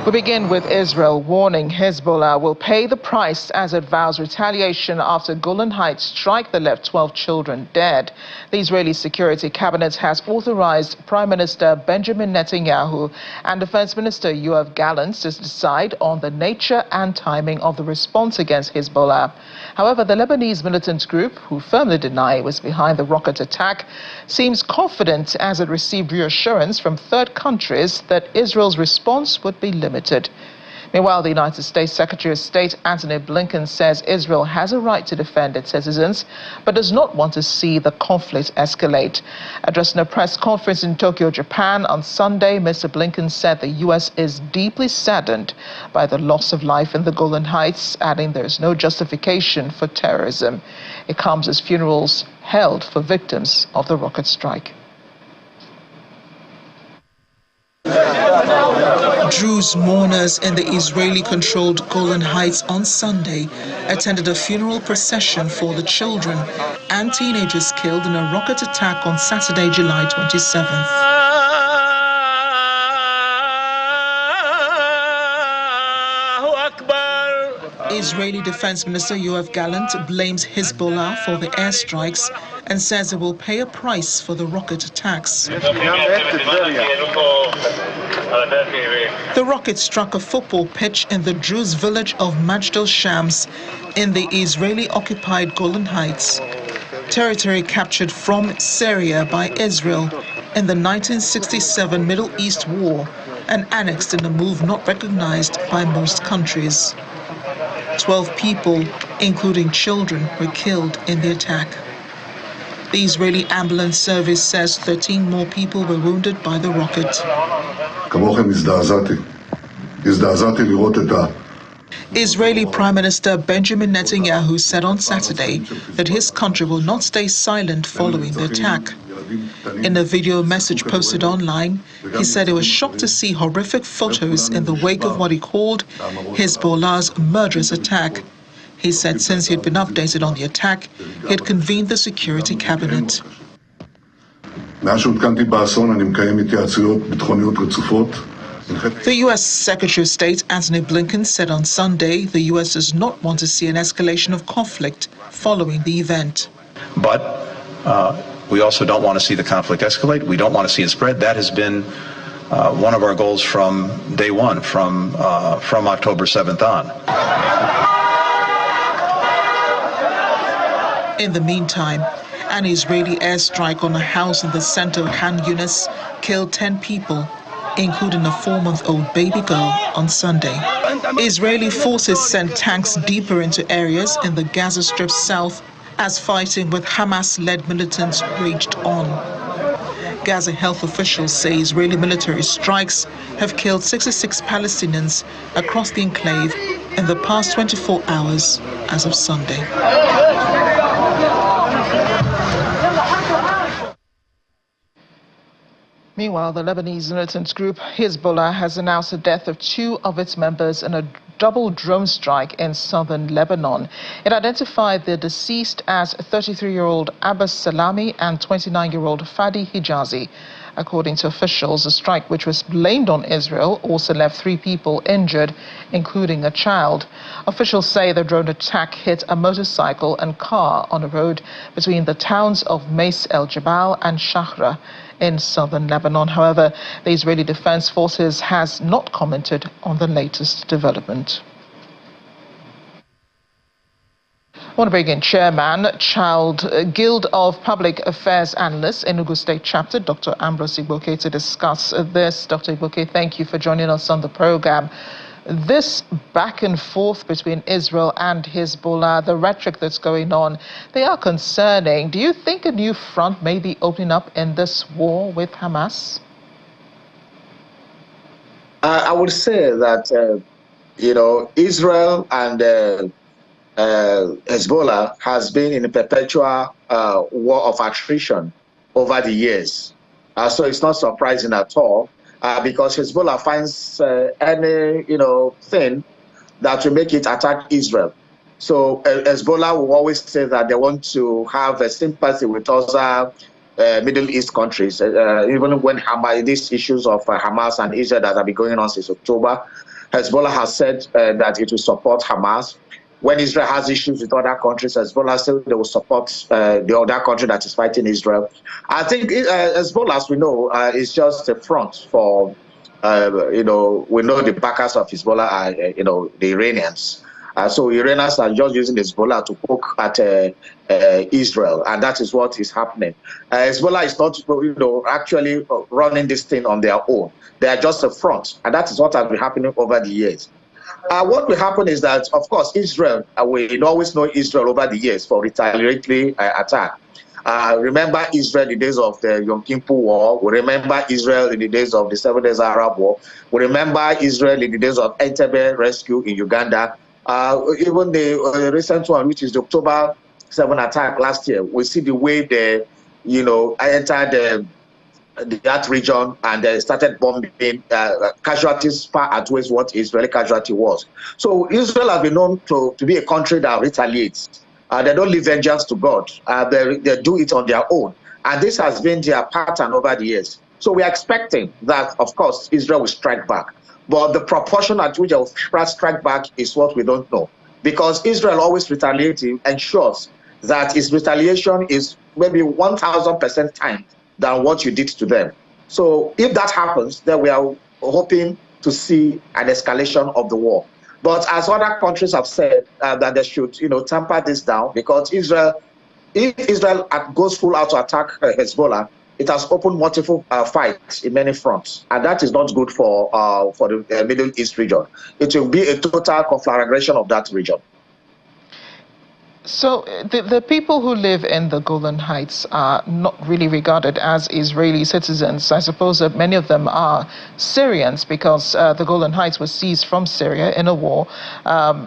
We begin with Israel warning Hezbollah will pay the price as it vows retaliation after Golan Heights strike that left 12 children dead. The Israeli Security Cabinet has authorized Prime Minister Benjamin Netanyahu and Defense Minister Yoav Gallant to decide on the nature and timing of the response against Hezbollah. However, the Lebanese militant group, who firmly deny it was behind the rocket attack, seems confident as it received reassurance from third countries that Israel's response would be limited. Meanwhile, the United States Secretary of State Antony Blinken says Israel has a right to defend its citizens, but does not want to see the conflict escalate. Addressing a press conference in Tokyo, Japan on Sunday, Mr. Blinken said the U.S. is deeply saddened by the loss of life in the Golan Heights, adding there is no justification for terrorism. It comes as funerals held for victims of the rocket strike. Druze mourners in the Israeli-controlled Golan Heights on Sunday attended a funeral procession for the children and teenagers killed in a rocket attack on Saturday, July 27th. Israeli Defense Minister Yoav Gallant blames Hezbollah for the airstrikes and says it will pay a price for the rocket attacks. The rocket struck a football pitch in the Druze village of Majdal Shams in the Israeli-occupied Golan Heights, territory captured from Syria by Israel in the 1967 Middle East War and annexed in a move not recognized by most countries. 12 people, including children, were killed in the attack. The Israeli ambulance service says 13 more people were wounded by the rocket. Israeli Prime Minister Benjamin Netanyahu said on Saturday that his country will not stay silent following the attack. In a video message posted online, he said he was shocked to see horrific photos in the wake of what he called Hezbollah's murderous attack. He said since he had been updated on the attack, he had convened the Security Cabinet. The U.S. Secretary of State Antony Blinken said on Sunday the U.S. does not want to see an escalation of conflict following the event. But we also don't want to see the conflict escalate. We don't want to see it spread. That has been one of our goals from day one, from October 7th on. In the meantime, an Israeli airstrike on a house in the center of Han Yunis killed 10 people, including a 4-month-old baby girl, on Sunday. Israeli forces sent tanks deeper into areas in the Gaza Strip south as fighting with Hamas-led militants raged on. Gaza health officials say Israeli military strikes have killed 66 Palestinians across the enclave in the past 24 hours as of Sunday. Meanwhile, the Lebanese militant group Hezbollah has announced the death of 2 of its members in a double drone strike in southern Lebanon. It identified the deceased as 33-year-old Abbas Salami and 29-year-old Fadi Hijazi. According to officials, the strike, which was blamed on Israel, also left 3 people injured, including a child. Officials say the drone attack hit a motorcycle and car on a road between the towns of Mais El Jabal and Shahra in southern Lebanon. However, the Israeli Defense Forces has not commented on the latest development. I want to bring in Chairman, Child Guild of Public Affairs Analysts, Enugu State Chapter, Dr. Ambrose Igboke, to discuss this. Dr. Igboke, thank you for joining us on the program. This back and forth between Israel and Hezbollah, the rhetoric that's going on, they are concerning. Do you think a new front may be opening up in this war with Hamas? I would say that, Israel and Hezbollah has been in a perpetual war of attrition over the years. So it's not surprising at all. Because Hezbollah finds any, thing that will make it attack Israel. So Hezbollah will always say that they want to have a sympathy with other Middle East countries, even when these issues of Hamas and Israel that have been going on since October. Hezbollah has said that it will support Hamas. When Israel has issues with other countries, Hezbollah said they will support the other country that is fighting Israel. I think Hezbollah, as we know, is just a front for, we know the backers of Hezbollah are, the Iranians. So Iranians are just using Hezbollah to poke at Israel, and that is what is happening. Hezbollah is not, actually running this thing on their own. They are just a front, and that is what has been happening over the years. What will happen is that, of course, Israel, we always know Israel over the years for retaliatory attack. Remember Israel in the days of the Yom Kippur War. We remember Israel in the days of the 7 Days Arab War. We remember Israel in the days of Entebbe rescue in Uganda. Even the recent one, which is the October 7 attack last year, we see the way they, entered that region and they started bombing. Casualties far outweighs what Israeli casualty was. So Israel has been known to be a country that retaliates. They don't leave vengeance to God. They do it on their own. And this has been their pattern over the years. So we are expecting that, of course, Israel will strike back. But the proportion at which they will strike back is what we don't know. Because Israel always retaliating ensures that its retaliation is maybe 1,000% times than what you did to them. So if that happens, then we are hoping to see an escalation of the war. But as other countries have said, that they should, tamper this down, because if Israel goes full out to attack Hezbollah, it has opened multiple fights in many fronts, and that is not good for the Middle East region. It will be a total conflagration of that region. So the people who live in the Golan Heights are not really regarded as Israeli citizens. I suppose that many of them are Syrians, because the Golan Heights was seized from Syria in a war.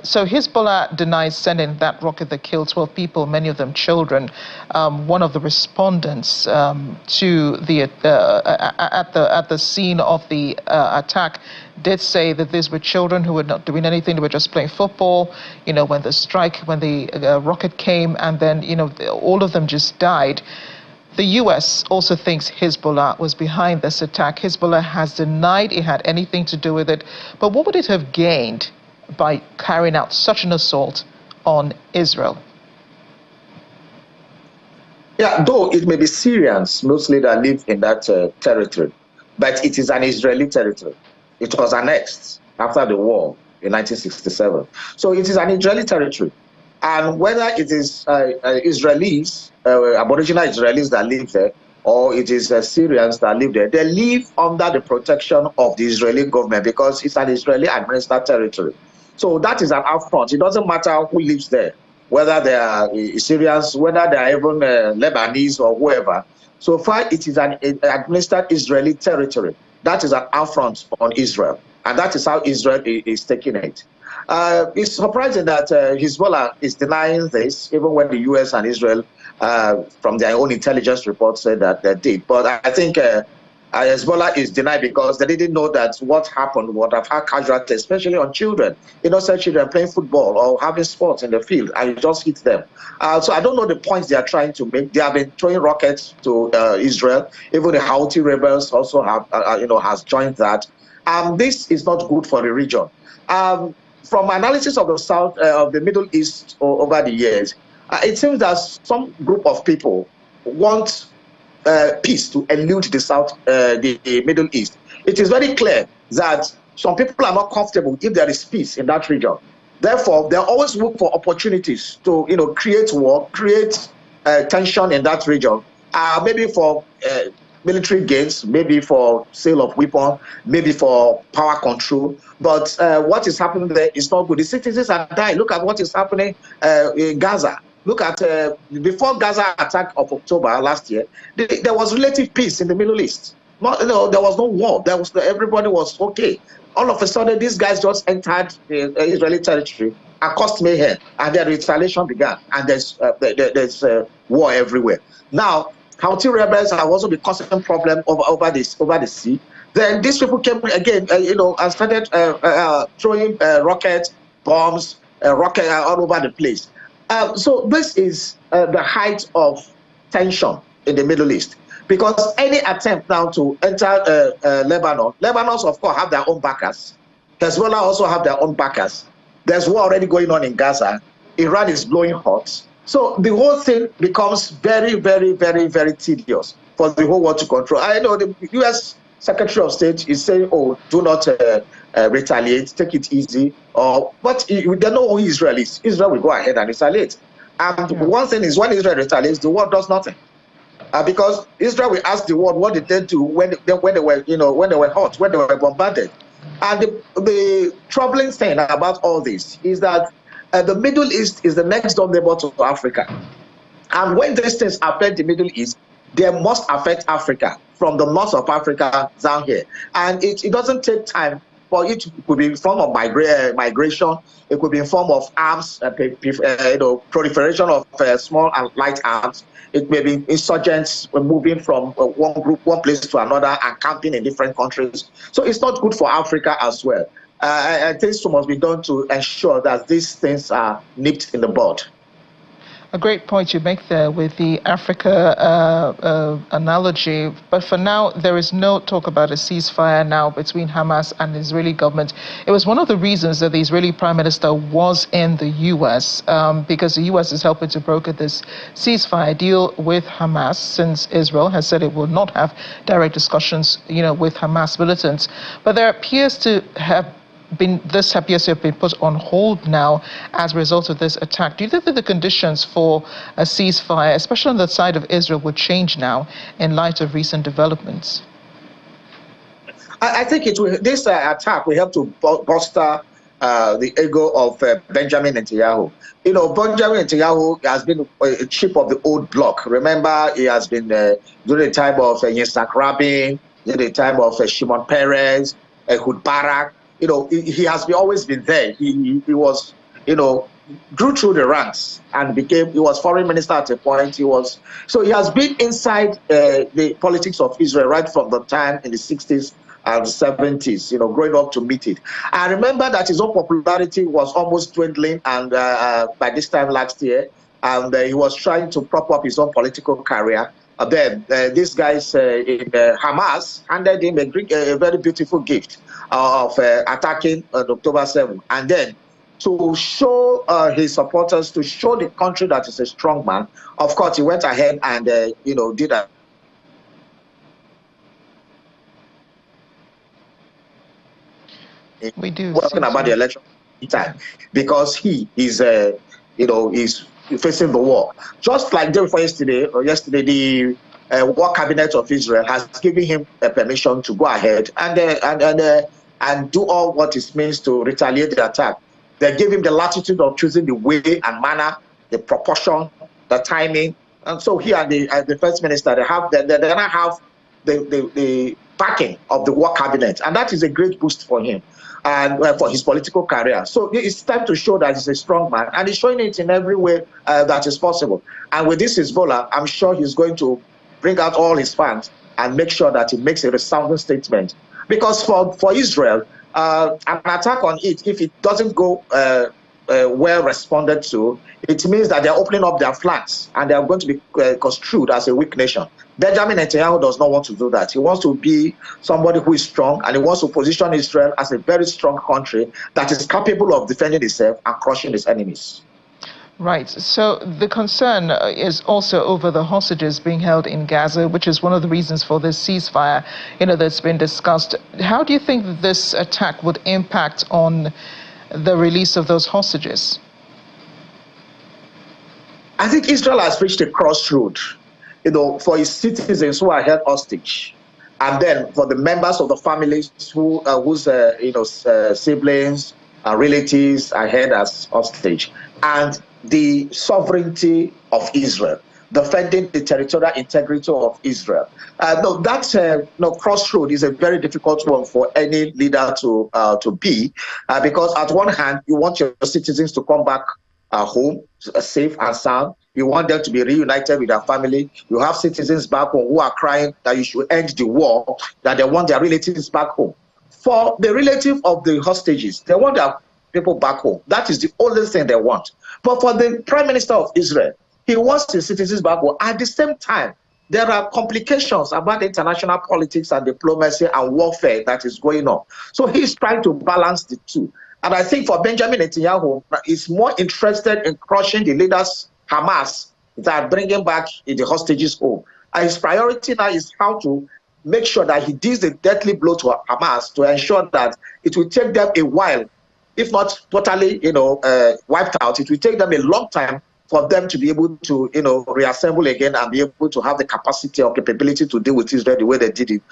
So Hezbollah denies sending that rocket that killed 12 people, many of them children. One of the respondents to the at the scene of the attack did say that these were children who were not doing anything; they were just playing football. When the rocket came, and then all of them just died. The U.S. also thinks Hezbollah was behind this attack. Hezbollah has denied it had anything to do with it. But what would it have gained by carrying out such an assault on Israel? Yeah, though it may be Syrians mostly that live in that territory, but it is an Israeli territory. It was annexed after the war in 1967. So it is an Israeli territory. And whether it is Israelis, Aboriginal Israelis that live there, or it is Syrians that live there, they live under the protection of the Israeli government, because it's an Israeli administered territory. So that is an affront. It doesn't matter who lives there, whether they are Syrians, whether they are even Lebanese or whoever. So far, it is an administered Israeli territory. That is an affront on Israel, and that is how Israel is taking it. It's surprising that Hezbollah is denying this, even when the U.S. and Israel, from their own intelligence reports, said that they did. But I think Hezbollah is denied because they didn't know that what happened would have had casualties, especially on children. Innocent children playing football or having sports in the field, and it just hit them. So I don't know the points they are trying to make. They have been throwing rockets to Israel. Even the Houthi rebels also have, has joined that. This is not good for the region. From analysis of the South, of the Middle East over the years, it seems that some group of people want peace to elude the Middle East. It is very clear that some people are not comfortable if there is peace in that region. Therefore, they always look for opportunities to, create war, create tension in that region, maybe for military gains, maybe for sale of weapons, maybe for power control. But what is happening there is not good. The citizens are dying. Look at what is happening in Gaza. Look at before Gaza attack of October last year, there was relative peace in the Middle East. There was no war. Everybody was okay. All of a sudden, these guys just entered the Israeli territory and caused mayhem, and their retaliation began. And there's war everywhere. Now, Houthi rebels have also been causing a problem over the sea. Then these people came again, and started throwing rockets, bombs, rockets all over the place. So this is the height of tension in the Middle East, because any attempt now to enter Lebanon, Lebanons of course have their own backers. Hezbollah also have their own backers. There's war already going on in Gaza. Iran is blowing hot. So the whole thing becomes very, very, very, very tedious for the whole world to control. I know the U.S. Secretary of State is saying, oh, do not retaliate, take it easy. But they know who Israel is. Israel will go ahead and retaliate. And one thing is, when Israel retaliates, the world does nothing. Because Israel will ask the world what did they do when they were hot, when they were bombarded. And the troubling thing about all this is that the Middle East is the next door neighbor to Africa. And when these things affect the Middle East, they must affect Africa, from the north of Africa down here. And it doesn't take time for it. Could be in form of migration. It could be in form of arms, proliferation of small and light arms. It may be insurgents moving from one place to another and camping in different countries. So it's not good for Africa as well. I think so must be done to ensure that these things are nipped in the bud. A great point you make there with the Africa analogy. But for now, there is no talk about a ceasefire now between Hamas and the Israeli government. It was one of the reasons that the Israeli Prime Minister was in the U.S. Because the U.S. is helping to broker this ceasefire deal with Hamas, since Israel has said it will not have direct discussions, with Hamas militants. But there appears to have been put on hold now as a result of this attack. Do you think that the conditions for a ceasefire, especially on the side of Israel, would change now in light of recent developments? I think this attack will help to bolster the ego of Benjamin Netanyahu. Benjamin Netanyahu has been a chip of the old block. Remember, he has been during the time of Yitzhak Rabin, during the time of Shimon Peres, Ehud Barak. He has always been there. He was, grew through the ranks and he was foreign minister at a point. So he has been inside the politics of Israel right from the time in the 60s and 70s, growing up to meet it. I remember that his own popularity was almost dwindling, and by this time last year, and he was trying to prop up his own political career. Then these guys in Hamas handed him a very beautiful gift of attacking on October 7th. And then to show his supporters, to show the country that is a strong man, of course, he went ahead and, did a working about the election time, because he is, is facing the war. Just like day before yesterday, the War Cabinet of Israel has given him permission to go ahead and do all what it means to retaliate the attack. They give him the latitude of choosing the way and manner, the proportion, the timing. And so he and the First Minister, they have the backing of the War Cabinet, and that is a great boost for him and for his political career. So it's time to show that he's a strong man, and he's showing it in every way that is possible. And with this Hezbollah, I'm sure he's going to bring out all his fans and make sure that he makes a resounding statement. Because for Israel, an attack on it, if it doesn't go well responded to, it means that they're opening up their flanks and they are going to be construed as a weak nation. Benjamin Netanyahu does not want to do that. He wants to be somebody who is strong, and he wants to position Israel as a very strong country that is capable of defending itself and crushing its enemies. Right. So the concern is also over the hostages being held in Gaza, which is one of the reasons for this ceasefire, that's been discussed. How do you think that this attack would impact on the release of those hostages? I think Israel has reached a crossroad, for its citizens who are held hostage, and then for the members of the families whose siblings and relatives are held as hostage, and the sovereignty of Israel, defending the territorial integrity of Israel. That crossroad is a very difficult one for any leader to be, because at one hand, you want your citizens to come back home safe and sound. You want them to be reunited with their family. You have citizens back home who are crying that you should end the war, that they want their relatives back home. For the relative of the hostages, they want their people back home. That is the only thing they want. But for the Prime Minister of Israel, he wants his citizens back home. At the same time, there are complications about international politics and diplomacy and warfare that is going on. So he's trying to balance the two. And I think for Benjamin Netanyahu, he's more interested in crushing the leaders, Hamas, than bringing back the hostages home. And his priority now is how to make sure that he deals a deadly blow to Hamas to ensure that it will take them a while, if not totally, wiped out. It will take them a long time for them to be able to, reassemble again and be able to have the capacity or capability to deal with Israel the way they did it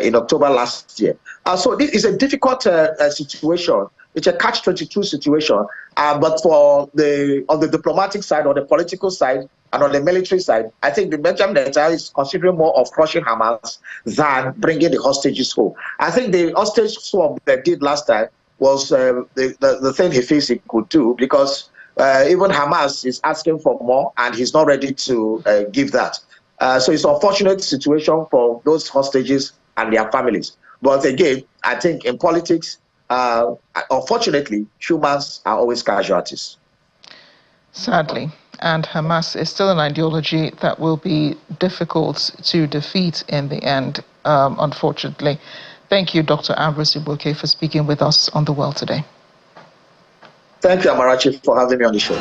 in October last year. So this is a difficult situation. It's a catch-22 situation. But on the diplomatic side, on the political side, and on the military side, I think the Benjamin Netanyahu is considering more of crushing Hamas than bringing the hostages home. I think the hostage swap they did last time was the thing he feels he could do, because even Hamas is asking for more, and he's not ready to give that. So it's an unfortunate situation for those hostages and their families. But again, I think in politics, unfortunately, humans are always casualties. Sadly. And Hamas is still an ideology that will be difficult to defeat in the end, unfortunately. Thank you, Dr. Ambrose Ibuoke, for speaking with us on The World Today. Thank you, Amarachi, for having me on the show.